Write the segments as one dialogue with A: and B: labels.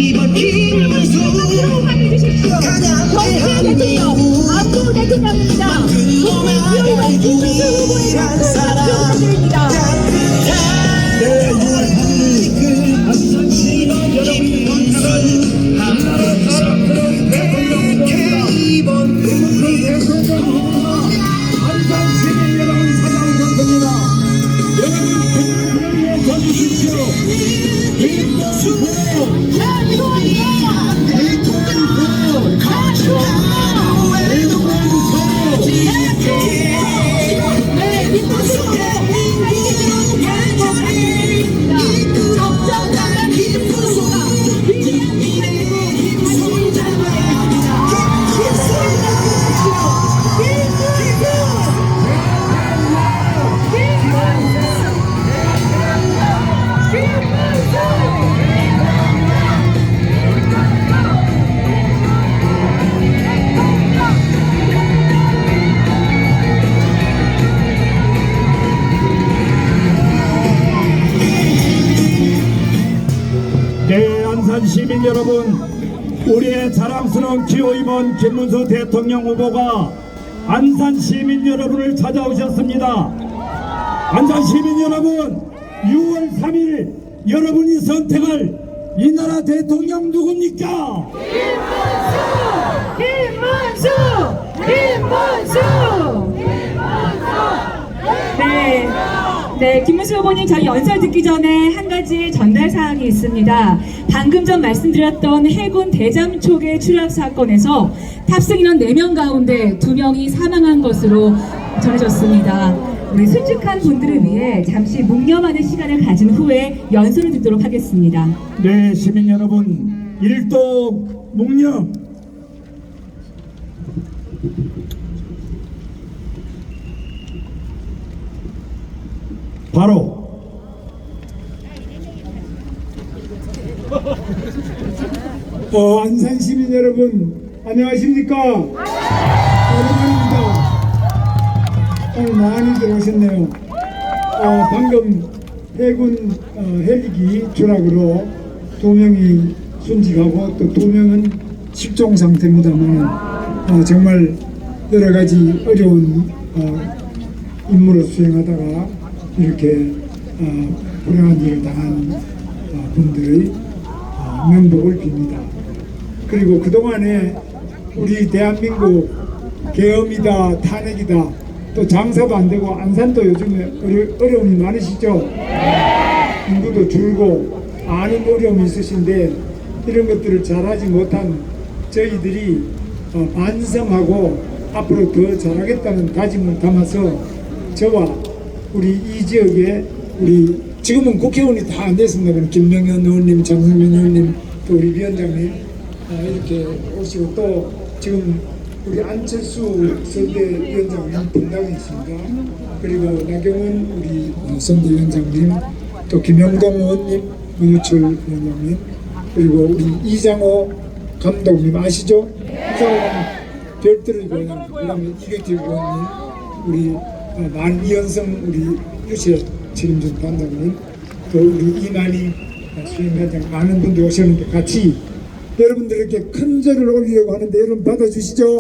A: 이번 김문수
B: 정치의 대통령 안보 대통령입니다. 국민기호이번 김문수 후보의 축하드립니다.
A: 내 6월 3일 김문수 이번
C: 안산시민 여러분 사랑합니다. 여러분 국민을 전주십시오. 김문수 네, 안산 시민 여러분, 우리의 자랑스러운 기호임원 김문수 대통령 후보가 안산 시민 여러분을 찾아오셨습니다. 안산 시민 여러분, 6월 3일 여러분이 선택할 이 나라 대통령 누굽니까?
B: 김문수! 네, 김문수 후보님, 저희 연설 듣기 전에 한 가지 전달 사항이 있습니다. 방금 전 말씀드렸던 해군 대잠초계 추락 사건에서 탑승 인원 4명 가운데 2명이 사망한 것으로 전해졌습니다. 우리 순직한 분들을 위해 잠시 묵념하는 시간을 가진 후에 연설을 듣도록 하겠습니다.
C: 네, 시민 여러분, 일도 묵념. 바로 안산 시민 여러분 안녕하십니까? 오랜만입니다. 오늘 많이들 오셨네요. 방금 해군 헬기기 추락으로 2명이 순직하고 또 2명은 실종 상태입니다만 정말 여러 가지 어려운 임무를 수행하다가 이렇게 불행한 일을 당한 분들의 명복을 빕니다. 그리고 그동안에 우리 대한민국 계엄이다, 탄핵이다, 또 장사도 안 되고 안산도 요즘에 어려움이 많으시죠? 인구도 줄고 많은 어려움이 있으신데 이런 것들을 잘하지 못한 저희들이 반성하고 앞으로 더 잘하겠다는 다짐을 담아서 저와 우리 이 지역에 우리 지금은 국회의원이 다 안 됐습니다. 김명현 의원님, 장성민 의원님, 또 우리 위원장님 이렇게 오시고 또 지금 우리 안철수 선대위원장님 분당에 있습니다. 그리고 나경원 우리 선대위원장님, 또 김영동 의원님, 문유철 위원장님, 그리고 우리 이장호 감독님 아시죠? 이장호 별들을 위원장, 그 다음에 이경태 의원님, 우리 이현성 우리 유세 책임진 단장님, 또 우리 이만희 수행단장 많은 분들 오셨는데 같이 여러분들에게 큰 절을 올리려고 하는데 여러분 받아주시죠?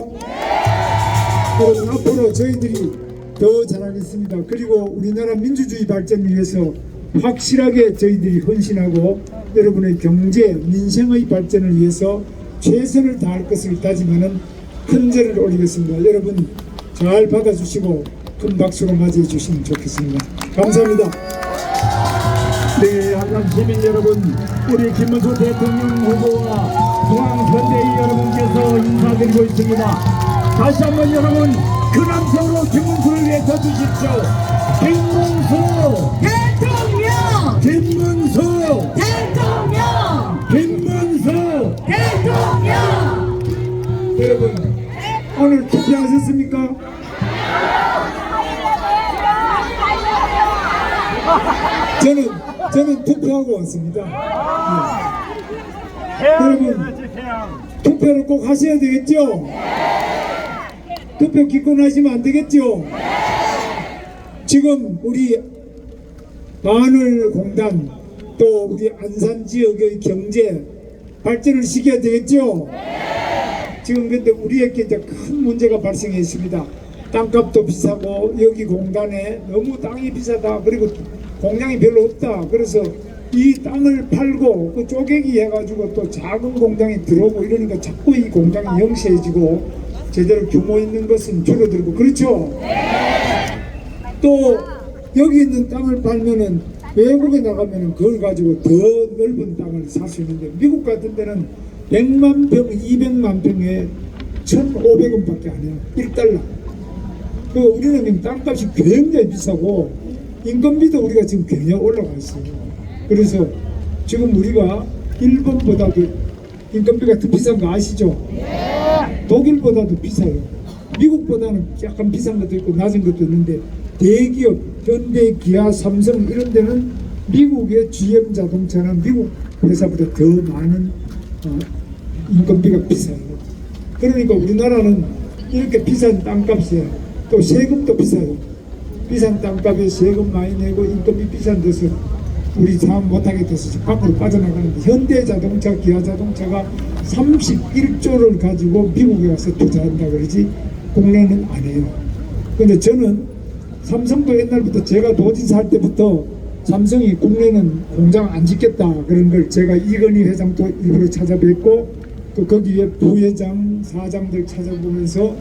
C: 여러분 앞으로 저희들이 더 잘하겠습니다. 그리고 우리나라 민주주의 발전을 위해서 확실하게 저희들이 헌신하고 여러분의 경제, 민생의 발전을 위해서 최선을 다할 것을 다짐하는 큰 절을 올리겠습니다. 여러분 잘 받아주시고 큰 박수로 맞이해 주시면 좋겠습니다. 감사합니다. 네, 안산 시민 여러분, 우리 김문수 대통령 후보와 중앙선대위 여러분께서 인사드리고 있습니다. 다시 한번 여러분 근함성으로 김문수를 외쳐주십시오. 김문수
B: 대통령!
C: 김문수
B: 대통령!
C: 김문수
B: 대통령!
C: 여러분 오늘 투표하셨습니까? 저는 투표하고 왔습니다. 네. 여러분 투표를 꼭 하셔야 되겠죠? 투표 기권하시면 안 되겠죠? 지금 우리 마늘공단 또 우리 안산 지역의 경제 발전을 시켜야 되겠죠? 지금 근데 우리에게 이제 큰 문제가 발생했습니다. 땅값도 비싸고 여기 공단에 너무 땅이 비싸다. 그리고 공장이 별로 없다. 그래서 이 땅을 팔고 그 쪼개기 해가지고 또 작은 공장이 들어오고 이러니까 자꾸 이 공장이 영세해지고 제대로 규모 있는 것은 줄어들고 그렇죠? 또 여기 있는 땅을 팔면은 외국에 나가면은 그걸 가지고 더 넓은 땅을 살 수 있는데 미국 같은 데는 100만 평, 200만 평에 1,500원밖에 안 해요. 1달러. 그 우리는 지금 땅값이 굉장히 비싸고 인건비도 우리가 지금 굉장히 올라가 있어요. 그래서 지금 우리가 일본보다도 인건비가 더 비싼 거 아시죠? 독일보다도 비싸요. 미국보다는 약간 비싼 것도 있고 낮은 것도 있는데 대기업, 현대, 기아, 삼성 이런 데는 미국의 GM 자동차는 미국 회사보다 더 많은 인건비가 비싸요. 그러니까 우리나라는 이렇게 비싼 땅값에 또 세금도 비싸요. 비싼 땅값에 세금 많이 내고 인건비 비싼 데서 우리 사업 못하게 돼서 밖으로 빠져나가는데 현대 자동차, 기아 자동차가 31조를 가지고 미국에 가서 투자한다 그러지 국내는 안 해요. 근데 저는 삼성도 옛날부터 제가 도지사 할 때부터 삼성이 국내는 공장 안 짓겠다 그런 걸 제가 이건희 회장도 일부러 찾아뵙고 또 거기에 부회장, 사장들 찾아보면서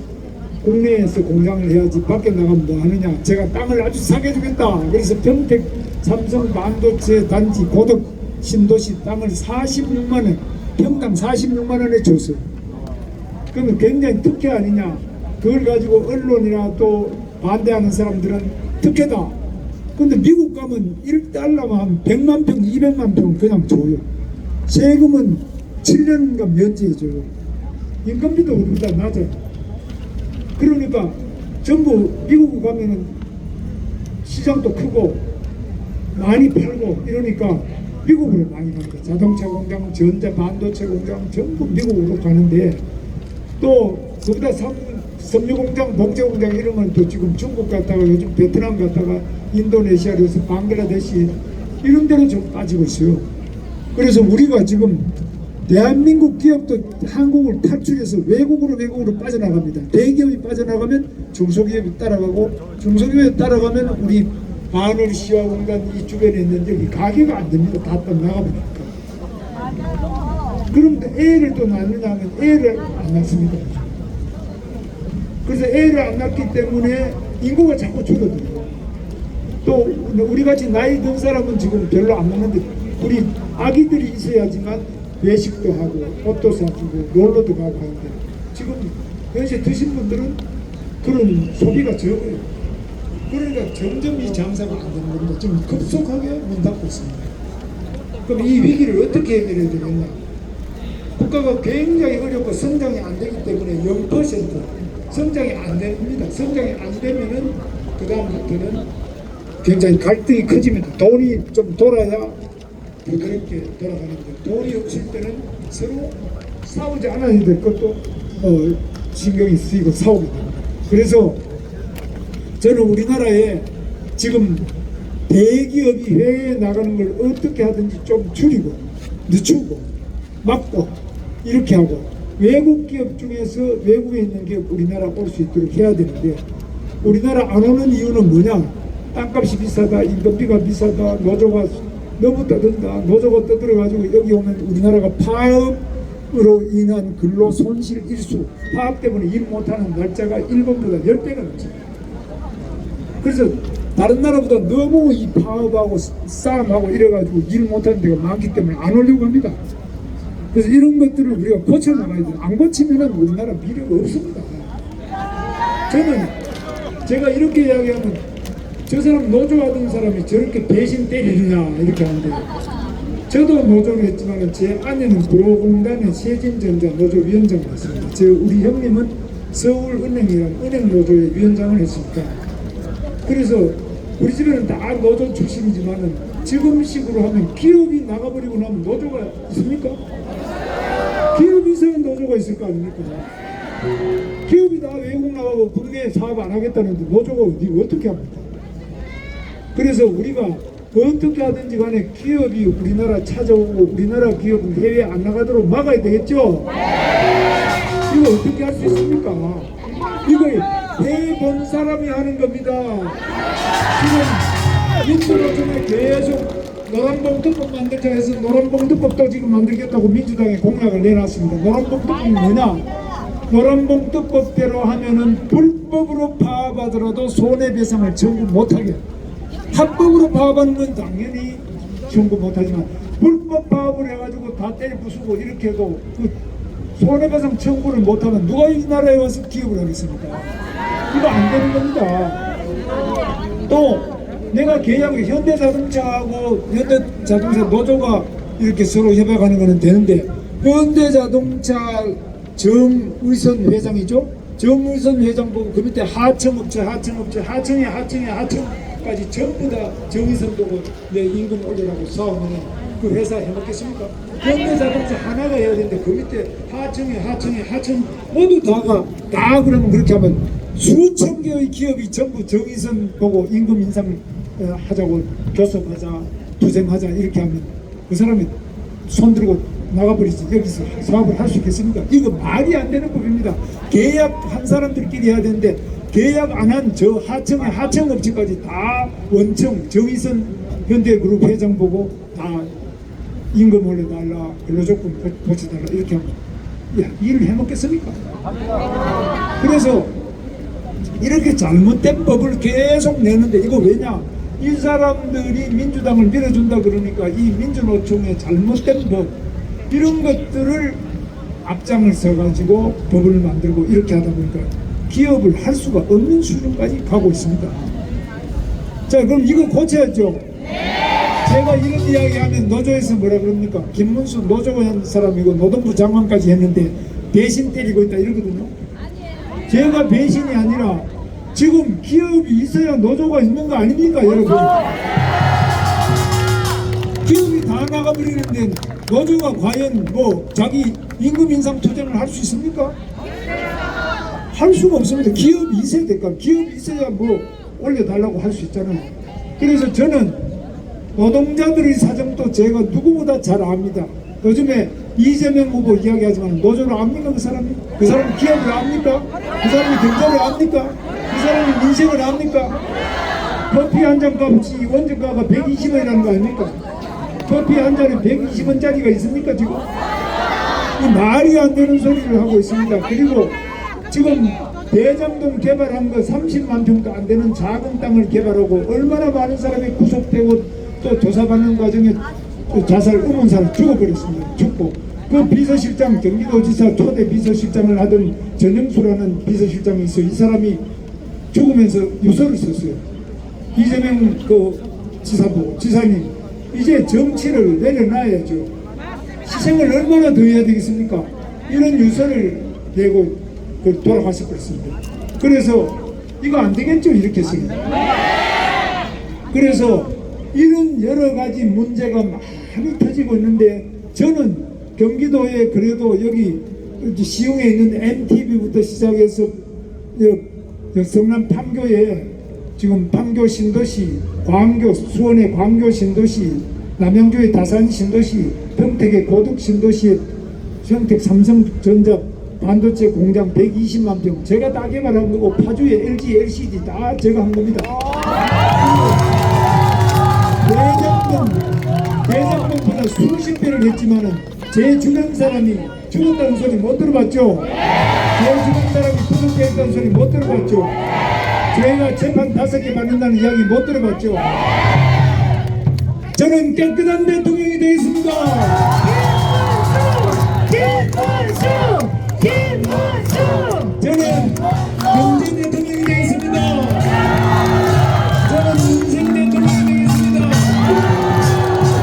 C: 국내에서 공장을 해야지 밖에 나가면 뭐 하느냐. 제가 땅을 아주 사게 주겠다. 그래서 평택 삼성 반도체 단지 고덕 신도시 땅을 46만 원, 평당 46만 원에 줬어요. 그러면 굉장히 특혜 아니냐. 그걸 가지고 언론이나 또 반대하는 사람들은 특혜다. 근데 미국 가면 1달러만 100만 평, 200만 평 그냥 줘요. 세금은 7년간 면제해줘요. 인건비도 우리보다 낮아요. 그러니까 전부 미국 가면은 시장도 크고 많이 팔고 이러니까 미국으로 많이 갑니다. 자동차 공장, 전자 반도체 공장 전부 미국으로 가는데 또 거기다 섬유 공장, 목재 공장 이러면 또 지금 중국 갔다가 요즘 베트남 갔다가 인도네시아에서 방글라데시 이런 데로 좀 빠지고 있어요. 그래서 우리가 지금 대한민국 기업도 한국을 탈출해서 외국으로 빠져나갑니다. 대기업이 빠져나가면 중소기업이 따라가고 중소기업이 따라가면 우리 바늘 시와 공단 이 주변에 있는 여기 가게가 안 됩니다. 다 나가버리니까. 그런데 애를 또 낳느냐 하면 애를 안 낳습니다. 그래서 애를 안 낳기 때문에 인구가 자꾸 줄어들어요. 또 우리같이 나이 든 사람은 지금 별로 안 먹는데 우리 아기들이 있어야지만 외식도 하고 옷도 사주고 놀러도 가고 하는데 지금 현재 드신 분들은 그런 소비가 적어요. 그러니까 점점 이 장사가 안 되는 겁니다. 지금 급속하게 문 닫고 있습니다. 그럼 이 위기를 어떻게 해결해야 되겠냐. 국가가 굉장히 어렵고 성장이 안 되기 때문에 0% 성장이 안 됩니다. 성장이 안 되면은 그 다음부터는 굉장히 갈등이 커집니다. 돈이 좀 돌아야 부드럽게 돌아가는데 돈이 없을 때는 서로 싸우지 않아야 될 것도 신경이 쓰이고 싸우게 됩니다. 그래서 저는 우리나라에 지금 대기업이 해외에 나가는 걸 어떻게 하든지 좀 줄이고 늦추고 막고 이렇게 하고 외국 기업 중에서 외국에 있는 기업 우리나라 올 수 있도록 해야 되는데 우리나라 안 오는 이유는 뭐냐. 땅값이 비싸다, 인건비가 비싸다, 노조가 너무 떠든다. 노조가 떠들어가지고 여기 오면 우리나라가 파업으로 인한 근로 손실 일수, 파업 때문에 일 못하는 날짜가 일본보다 10배가 넘습니다. 그래서 다른 나라보다 너무 이 파업하고 싸움하고 이래가지고 일 못하는 데가 많기 때문에 안 오려고 합니다. 그래서 이런 것들을 우리가 고쳐나가야 돼요. 안 고치면 우리나라 미래가 없습니다. 저는 제가 이렇게 이야기하면 저 사람 노조하던 사람이 저렇게 배신 때리느냐 이렇게 하는데 저도 노조를 했지만 제 아내는 구로공단의 세진전자 노조위원장이었습니다. 우리 형님은 서울은행이라는 은행 노조의 위원장을 했습니다. 그래서 우리 집에는 다 노조 출신이지만은 지금식으로 하면 기업이 나가버리고 나면 노조가 있습니까? 기업이 있어야 노조가 있을 거 아닙니까? 기업이 다 외국 나가고 국내에 사업 안 하겠다는데 노조가 어떻게 합니까? 그래서 우리가 어떻게 하든지 간에 기업이 우리나라 찾아오고 우리나라 기업은 해외 안 나가도록 막아야 되겠죠? 이거 어떻게 할 수 있습니까? 이거 해본 사람이 하는 겁니다. 지금 민주노총에 계속 노란봉투법 만들자 해서 노란봉투법도 지금 만들겠다고 민주당에 공약을 내놨습니다. 노란봉투법이 뭐냐? 노란봉투법대로 하면은 불법으로 파업하더라도 손해배상을 청구 못하게, 합법으로 파업하는 건 당연히 청구 못하지만 불법 파업을 해가지고 다 때려 부수고 이렇게 해도 그 손해배상 청구를 못하면 누가 이 나라에 와서 기업을 하겠습니까? 이거 안 되는 겁니다. 또 내가 계약을 현대자동차하고 현대자동차 노조가 이렇게 서로 협약하는 거는 되는데, 현대자동차 정의선 회장이죠? 정의선 회장 보고 그 밑에 하청업체, 하청까지 전부 다 정의선 보고 내 임금 올리라고 싸우면 그 회사 해먹겠습니까? 현대자동차 하나가 해야 되는데 그 밑에 하청 모두 다 그러면 그렇게 하면 수천 개의 기업이 전부 정의선 보고 임금 인상 하자고 교섭하자, 투쟁하자 이렇게 하면 그 사람이 손 들고 나가버리지 여기서 사업을 할 수 있겠습니까? 이거 말이 안 되는 법입니다. 계약한 사람들끼리 해야 되는데 계약 안 한 저 하청의 하청업체까지 다 원청 정의선 현대그룹 회장 보고 다 임금 올려달라, 근로조건 고쳐달라 이렇게 하면 야, 일을 해먹겠습니까? 그래서 이렇게 잘못된 법을 계속 내는데 이거 왜냐? 이 사람들이 민주당을 밀어준다 그러니까 이 민주노총의 잘못된 법 이런 것들을 앞장을 서가지고 법을 만들고 이렇게 하다 보니까 기업을 할 수가 없는 수준까지 가고 있습니다. 자, 그럼 이거 고쳐야죠. 제가 이런 이야기하면 노조에서 뭐라 그럽니까? 김문수 노조가 한 사람이고 노동부 장관까지 했는데 배신 때리고 있다 이러거든요. 제가 배신이 아니라 지금 기업이 있어야 노조가 있는 거 아닙니까, 여러분? 기업이 다 나가버리는데 노조가 과연 뭐 자기 임금 인상 투쟁을 할 수 있습니까? 할 수가 없습니다. 기업이 있어야 될까? 기업이 있어야 뭐 올려달라고 할 수 있잖아요. 그래서 저는 노동자들의 사정도 제가 누구보다 잘 압니다. 요즘에 이재명 후보 이야기하지만 노조를 압니까? 그 사람이? 그 사람이 기업을 압니까? 그 사람이 경제를 압니까? 그 사람이 민생을 압니까? 커피 한 잔 값이 원전가가 120원이라는 거 아닙니까? 커피 한 잔에 120원짜리가 있습니까 지금? 이 말이 안 되는 소리를 하고 있습니다. 그리고 지금 대장동 개발한 거 30만 평도 안 되는 작은 땅을 개발하고 얼마나 많은 사람이 구속되고 또 조사받는 과정에 자살 의문사를 죽어버렸습니다. 죽고 그 비서실장 경기도지사 초대 비서실장을 하던 전영수라는 비서실장이 있어. 이 사람이 죽으면서 유서를 썼어요. 이재명 그 지사부 지사님 이제 정치를 내려놔야죠. 희생을 얼마나 더 해야 되겠습니까? 이런 유서를 내고 돌아가셔 버렸습니다. 그래서 이거 안 되겠죠 이렇게 해서. 그래서 이런 여러 가지 문제가 많이 터지고 있는데 저는 경기도에 그래도 여기 시흥에 있는 MTV부터 시작해서 성남 판교에 지금 판교 신도시, 광교 수원의 광교 신도시, 남양주의 다산 신도시, 평택의 고덕 신도시에 평택 삼성전자 반도체 공장 120만 평 제가 다 개발한 거고 파주의 LG, LCD 다 제가 한 겁니다. 대장동보다 수십 배를 했지만은 제 주변 사람이 죽었다는 소리 못 들어봤죠? 제 주변 사람이 구속됐다는 소리 못 들어봤죠? 제가 재판 5개 받는다는 이야기 못 들어봤죠? 저는 깨끗한 대통령이 되겠습니다. 저는 경제 대통령이 되겠습니다. 저는 민생 대통령이 되겠습니다.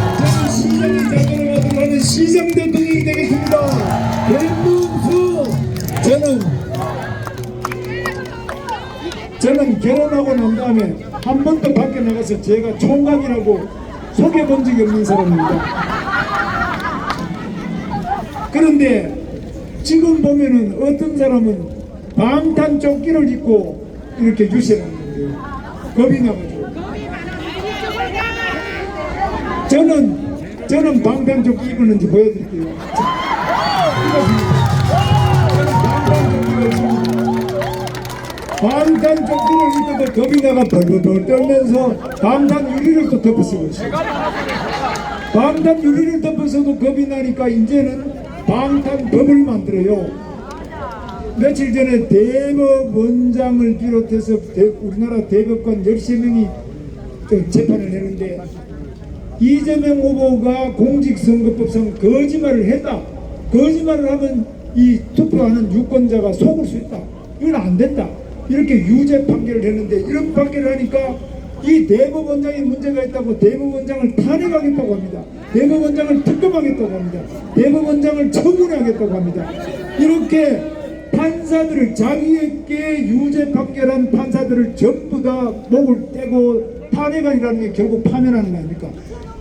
C: 저는 시장이 작동을 하도록 하는 시장 대통령이 되겠습니다. 김문수 저는 결혼하고 난 다음에 한 번도 밖에 나가서 제가 총각이라고 소개본 적이 없는 사람입니다. 그런데 지금 보면은 어떤 사람은 방탄 조끼를 입고 이렇게 유세를 하는 거예요. 겁이 나가지고. 저는 방탄조끼 입었는지 보여드릴게요. 방탄조끼를 입어도 겁이 나가 벌벌벌 떨면서 방탄 유리를 또 덮어쓰고 있어요. 방탄 유리를 덮어서도 겁이 나니까 이제는 방탄법을 만들어요. 며칠 전에 대법원장을 비롯해서 우리나라 대법관 13명이 재판을 했는데 이재명 후보가 공직선거법상 거짓말을 했다. 거짓말을 하면 이 투표하는 유권자가 속을 수 있다. 이건 안 된다. 이렇게 유죄 판결을 했는데 이런 판결을 하니까 이 대법원장에 문제가 있다고 대법원장을 탄핵하겠다고 합니다. 대법원장을 특검하겠다고 합니다. 대법원장을 처분하겠다고 합니다. 이렇게 판사들을 자기에게 유죄 판결한 판사들을 전부 다 목을 떼고 탄핵이라는 게 결국 파면하는 거 아닙니까?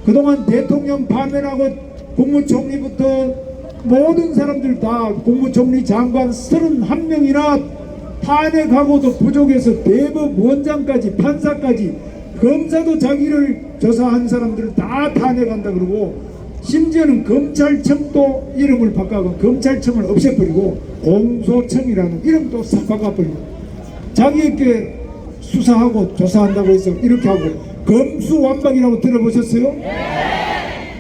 C: 그동안 대통령 파면하고 국무총리부터 모든 사람들 다 국무총리 장관 31명이나 탄핵하고도 부족해서 대법원장까지 판사까지 검사도 자기를 조사한 사람들을 다 탄핵한다 그러고 심지어는 검찰청도 이름을 바꿔고 검찰청을 없애버리고 공소청이라는 이름도 싹 바꿔버리고 자기에게 수사하고 조사한다고 해서 이렇게 하고 검수완박이라고 들어보셨어요?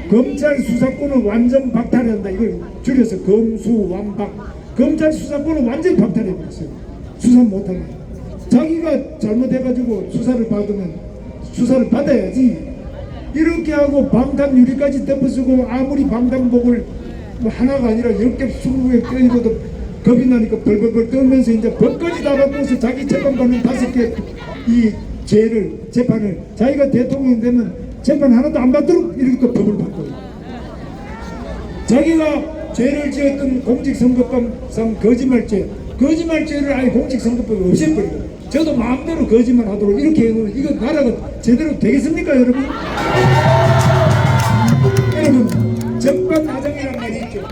C: 검찰 수사권을 완전 박탈한다. 이걸 줄여서 검수완박. 검찰 수사권을 완전 박탈해버렸어요. 수사 못하게. 자기가 잘못해가지고 수사를 받으면 수사를 받아야지. 이렇게 하고 방탄유리까지 덮어쓰고 아무리 방탄복을 뭐 하나가 아니라 10개 20개 껴입어도 겁이 나니까 벌벌벌 떨면서 이제 법까지 다 바꿔서 자기 재판받는 5개 이 죄를 재판을 자기가 대통령이 되면 재판 하나도 안 받도록 이렇게 또 법을 바꿔요. 자기가 죄를 지었던 공직선거법상 거짓말죄를 아예 공직선거법에 없애버리고 저도 마음대로 거짓말 하도록 이렇게 해놓으면 이거 나라가 제대로 되겠습니까 여러분? 여러분 적반하장이라는 말이 있죠.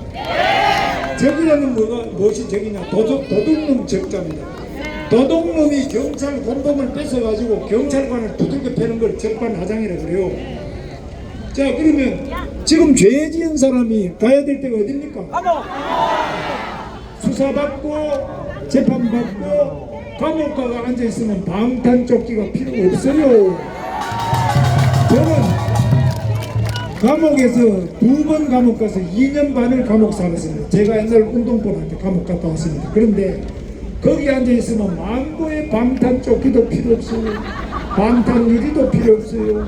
C: 적이라는 무엇이 적이냐? 도둑놈 적자입니다. 도둑놈이 경찰 공범을 뺏어가지고 경찰관을 두들겨 패는 걸 적반하장이라고 그래요. 자 그러면 지금 죄 지은 사람이 가야 될 때가 어딥니까? 수사받고 재판받고 감옥 가가 앉아있으면 방탄조끼가 필요 없어요. 저는 감옥에서 2번 감옥 가서 2년 반을 감옥 살았습니다. 제가 옛날 운동본한테 감옥 갔다 왔습니다. 그런데 거기 앉아있으면 만고의 방탄조끼도 필요 없어요. 방탄유리도 필요 없어요.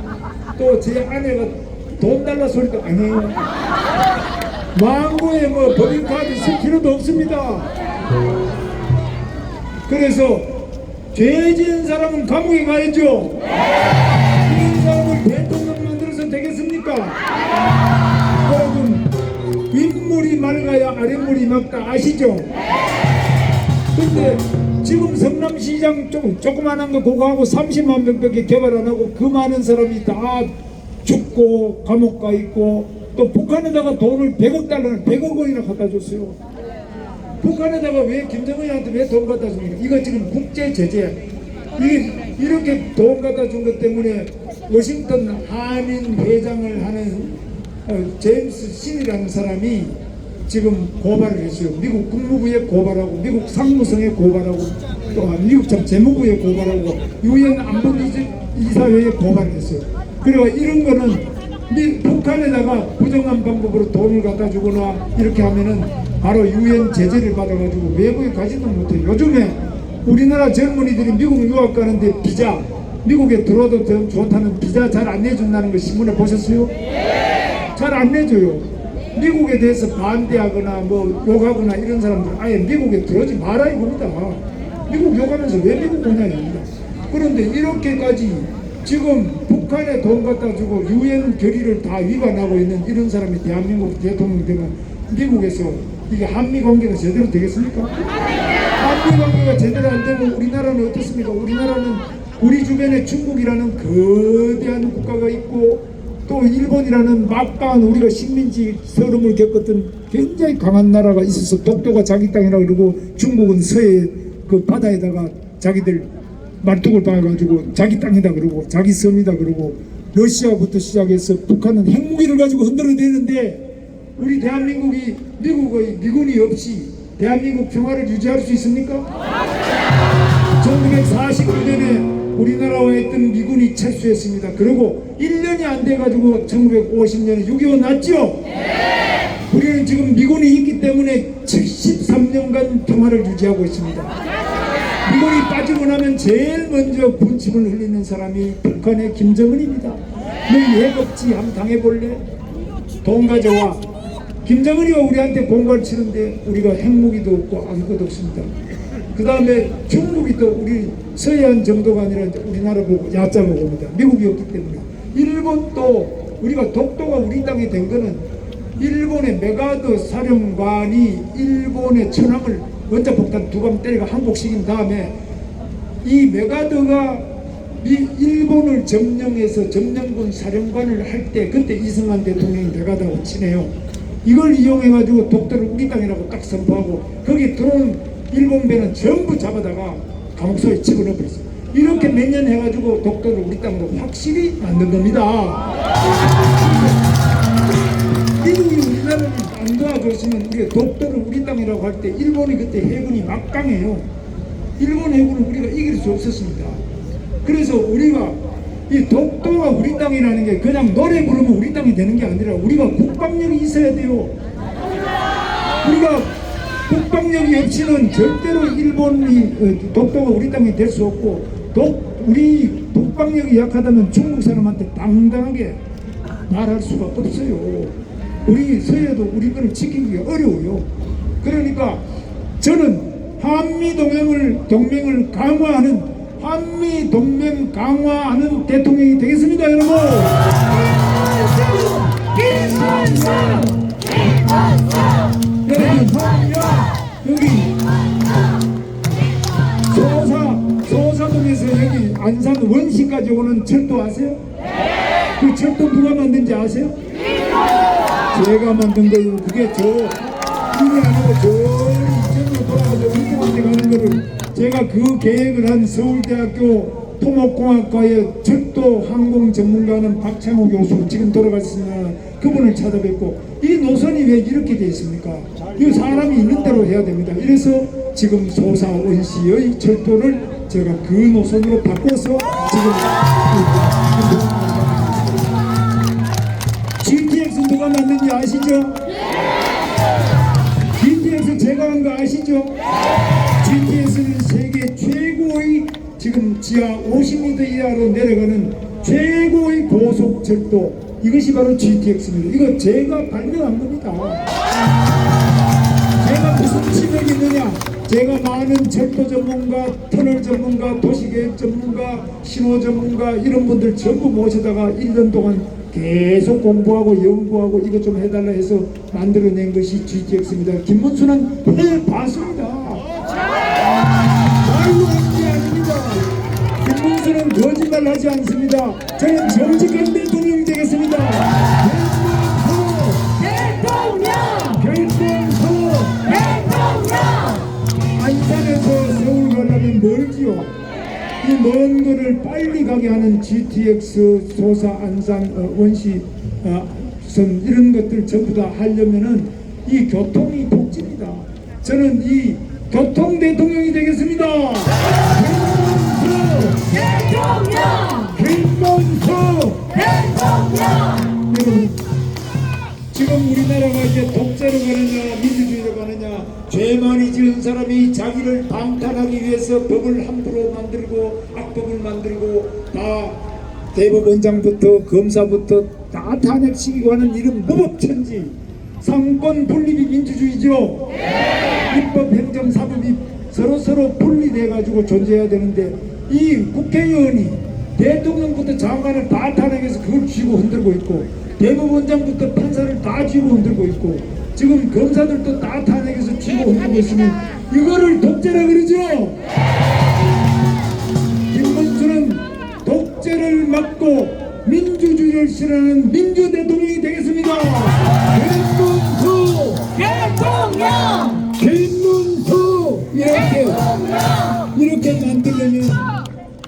C: 또 제 아내가 돈 달라 소리도 안 해요. 만고에 뭐 법인카드 쓸 필요도 없습니다. 그래서 죄 지은 사람은 감옥에 가야죠. 이런 사람을 대통령 만들어서 되겠습니까? 여러분 윗물이 맑아야 아랫물이 맑다 아시죠? 근데 지금 성남시장 조그만한 거 그거 하고 30만 명밖에 개발 안 하고 그 많은 사람이 다 죽고 감옥 가 있고 또 북한에다가 돈을 100억 달러를 100억 원이나 갖다 줬어요. 북한에다가 왜 김정은한테 왜 돈 갖다 줍니까? 이거 지금 국제 제재. 이게 이렇게 돈 갖다 준 것 때문에 워싱턴 한인 회장을 하는 제임스 신이라는 사람이 지금 고발을 했어요. 미국 국무부에 고발하고 미국 상무성에 고발하고 또 미국 재무부에 고발하고 유엔 안보이사회에 고발을 했어요. 그리고 이런 거는 북한에다가 부정한 방법으로 돈을 갖다 주거나 이렇게 하면은 바로 유엔 제재를 받아가지고 외국에 가지도 못해요. 요즘에 우리나라 젊은이들이 미국 유학 가는데 비자, 미국에 들어도 좋다는 비자 잘 안 내준다는 거 신문에 보셨어요? 잘 안 내줘요. 미국에 대해서 반대하거나 뭐 욕하거나 이런 사람들 아예 미국에 들어오지 말아 이겁니다. 미국 욕하면서 왜 미국 오냐 이겁니다. 그런데 이렇게까지 지금 북한에 돈 갖다 주고 유엔 결의를 다 위반하고 있는 이런 사람이 대한민국 대통령 되면 미국에서 이게 한미 관계가 제대로 되겠습니까? 한미 관계가 제대로 안 되면 우리나라는 어떻습니까? 우리나라는 우리 주변에 중국이라는 거대한 국가가 있고 또 일본이라는 막강한 우리가 식민지 서름을 겪었던 굉장히 강한 나라가 있어서 독도가 자기 땅이라고 그러고 중국은 서해 그 바다에다가 자기들 말뚝을 박아가지고 자기 땅이다 그러고 자기 섬이다 그러고 러시아부터 시작해서 북한은 핵무기를 가지고 흔들어대는데 우리 대한민국이 미국의 미군이 없이 대한민국 평화를 유지할 수 있습니까? 1949년에 우리나라와 했던 미군이 철수했습니다. 그리고 1년이 안 돼가지고 1950년에 6.25 났죠? 우리는 지금 미군이 있기 때문에 73년간 평화를 유지하고 있습니다. 미군이 빠지고 나면 제일 먼저 분침을 흘리는 사람이 북한의 김정은입니다. 너희 핵 없지? 한번 당해볼래? 돈 가져와. 김정은이가 우리한테 공갈 치는데 우리가 핵무기도 없고 아무것도 없습니다. 그 다음에 중국이 또 우리 서해안 정도가 아니라 우리나라 보고 얕잡아 봅니다. 미국이 없기 때문에. 일본도 우리가 독도가 우리 땅이 된 거는 일본의 메가드 사령관이 일본의 천황을 원자폭탄 2방 때리고 항복시킨 다음에 이 메가드가 일본을 점령해서 점령군 사령관을 할 때 그때 이승만 대통령이 메가드하고 친해요. 이걸 이용해가지고 독도를 우리 땅이라고 딱 선포하고 거기 들어온 일본 배는 전부 잡아다가 감옥소에 집어넣어버렸어요. 이렇게 몇 년 해가지고 독도를 우리 땅으로 확실히 만든 겁니다. 미국이 우리나라를 안 도와줬으면 우리가 독도를 우리 땅이라고 할 때 일본이 그때 해군이 막강해요. 일본 해군은 우리가 이길 수 없었습니다. 그래서 우리가 이 독도가 우리 땅이라는 게 그냥 노래 부르면 우리 땅이 되는 게 아니라 우리가 국방력이 있어야 돼요. 우리가 국방력이 없이는 절대로 일본이 독도가 우리 땅이 될 수 없고 우리 국방력이 약하다면 중국 사람한테 당당하게 말할 수가 없어요. 우리 서해도 우리 거를 지키기가 어려워요. 그러니까 저는 동맹을 강화하는 한미 동맹 강화하는 대통령이 되겠습니다, 여러분. 여기 소사동에서 여기 안산 원시까지 오는 철도 아세요? 그 철도 누가 만든지 아세요? 제가 만든 거예요. 그게 이게 아니고 이쪽으로 돌아가서 운동한테 가는 거를 제가 그 계획을 한 서울대학교 토목공학과의 철도 항공 전문가는 박창호 교수 지금 돌아갔으나 그분을 찾아뵙고 이 노선이 왜 이렇게 되어 있습니까? 이 사람이 있는 대로 해야 됩니다. 이래서 지금 소사원시의 철도를 제가 그 노선으로 바꿔서 지금 GTX 누가 만든지 아시죠? GTX 제가 한 거 아시죠? GTX는 세계 최고의 지금 지하 50m 이하로 내려가는 최고의 고속철도 이것이 바로 GTX입니다. 이거 제가 발명한 겁니다. 제가 무슨 실력이 있느냐? 제가 많은 철도 전문가, 터널 전문가, 도시계획 전문가, 신호 전문가 이런 분들 전부 모셔다가 1년 동안 계속 공부하고 연구하고 이것 좀 해달라 해서 만들어낸 것이 GTX입니다. 김문수는 해봤습니다. 말로 하는 게 아닙니다. 김문수는 거짓말 하지 않습니다. 저는 정직한 대통령이 되겠습니다. 안산에서 서울 가려면 멀지요. 이 먼 거를 빨리 가게 하는 GTX, 소사, 안산, 원시 선 이런 것들 전부 다 하려면은 이 교통이 복지입니다. 저는 이 교통 대통령이 되겠습니다. 김문수 대통령. 여러분, 지금 우리나라가 이제 독재로 가느냐 민주주의로 가느냐, 죄 많이 지은 사람이 자기를 방탄하기 위해서 법을 함부로 만들고 악법을 만들고 다 대법원장부터 검사부터 다 탄핵시키고 하는 이런 무법천지. 상권 분립이 민주주의죠. 입법, 행정, 사법이 서로 분리돼 가지고 존재해야 되는데 이 국회의원이 대통령부터 장관을 다 탄핵해서 그걸 쥐고 흔들고 있고 대법원장부터 판사를 다 쥐고 흔들고 있고 지금 검사들도 다 탄핵해서 쥐고 흔들고 있으면 이거를 독재라 그러죠. 김문수는 독재를 막고 민주주의를 실현하는 민주대통령이 되겠습니다. 김문수 대통령! 김문수! 이렇게 만들려면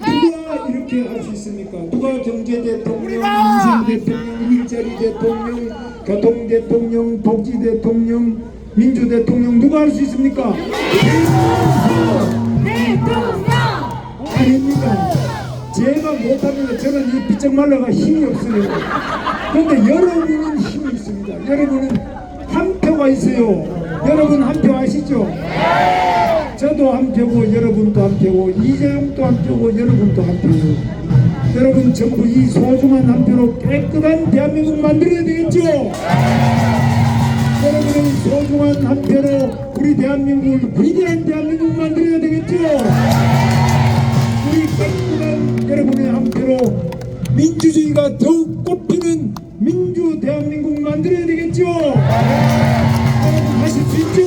C: 누가 이렇게 어떻게 할 수 있습니까? 누가 경제 대통령, 인생 대통령, 일자리 대통령, 교통 대통령, 복지 대통령, 민주 대통령 누가 할 수 있습니까?
B: 대통령!
C: 아닙니다. 제가 못하면 저는 이 삐쩍 말라가 힘이 없어요. 그런데 여러분은 힘이 있습니다. 여러분은 한 표가 있어요. 여러분 한 표 아시죠? 저도 한 표고 여러분도 한 표고 이재용도 한 표고 여러분도 한 표고 여러분 전부 이 소중한 한 표로 깨끗한 대한민국 만들어야 되겠죠? 여러분의 소중한 한 표로 우리 대한민국을 위대한 대한민국 만들어야 되겠죠? 우리 깨끗한 여러분의 한 표로 민주주의가 더욱 꽃피는 민주 대한민국 만들어야 되겠죠? 여러분 하실 수 있죠?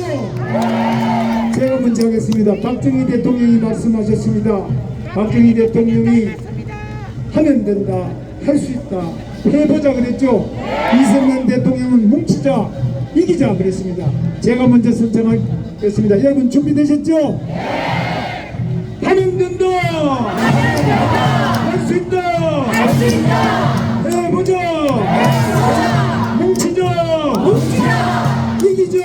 C: 제가 먼저 하겠습니다. 박정희 대통령이 말씀하셨습니다. 박정희 대통령이 하면 된다, 할 수 있다, 해보자 그랬죠? 이승만 대통령은 뭉치자, 이기자 그랬습니다. 제가 먼저 선정하겠습니다. 여러분 준비되셨죠? 하면 된다! 할 수 있다! 해보자! 뭉치자! 이기자!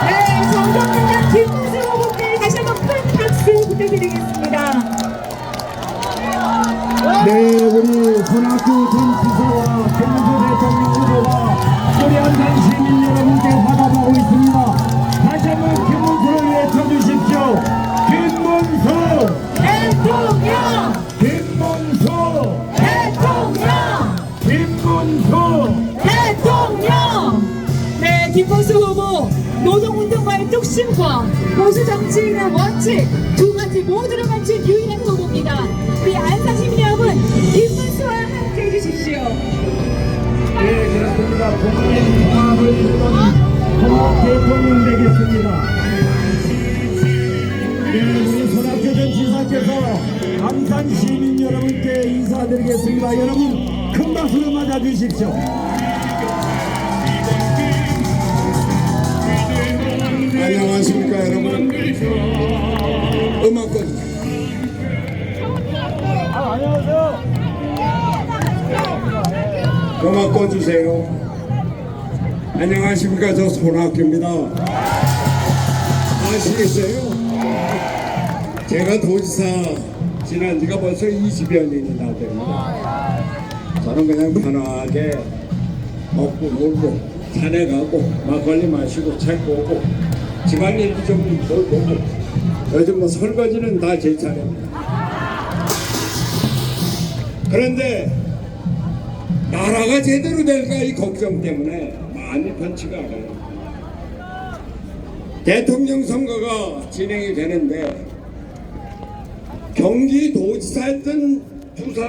B: 네, 정정당당 김문수 후보께 다시 한번 큰 박수 부탁드리겠습니다.
C: 네, 우리 손학규 전 지사와 김문수 대통령 후보가 우리 안산 시민 여러분께 받아보고 있습니다. 다시 한번 김문수를 외쳐주십시오. 김문수!
B: 대통령!
C: 김문수!
B: 대통령!
C: 김문수!
B: 대통령! 네, 김문수 후보 노동운동가의 뚝심과 보수정치인의 원칙 두 가지 모두를 갖춘 유일한 후보입니다. 우리 안산 시민 여러분, 김문수와 함께 해주십시오.
C: 네, 그렇습니다. 국민 통합을 이루는 통합 대통령 되겠습니다. 네, 우리 손학규 전 지사께서 안산 시민 여러분께 인사드리겠습니다. 여러분 큰 박수로 맞아주십시오.
A: 안녕하십니까 여러분. 음악 꺼주세요. 음악 꺼주세요. 안녕하십니까. 저 손학규입니다. 아시겠어요? 제가 도지사 지난 지가 벌써 20여 년이나 됩니다. 저는 그냥 편하게 먹고 놀고 산에 가고 막걸리 마시고 책 보고 집안일 좀 보고 요즘 뭐 설거지는 다 제 차례입니다. 그런데 나라가 제대로 될까 이 걱정 때문에 많이 편치가 않아요. 대통령 선거가 진행이 되는데 경기도지사였던 부사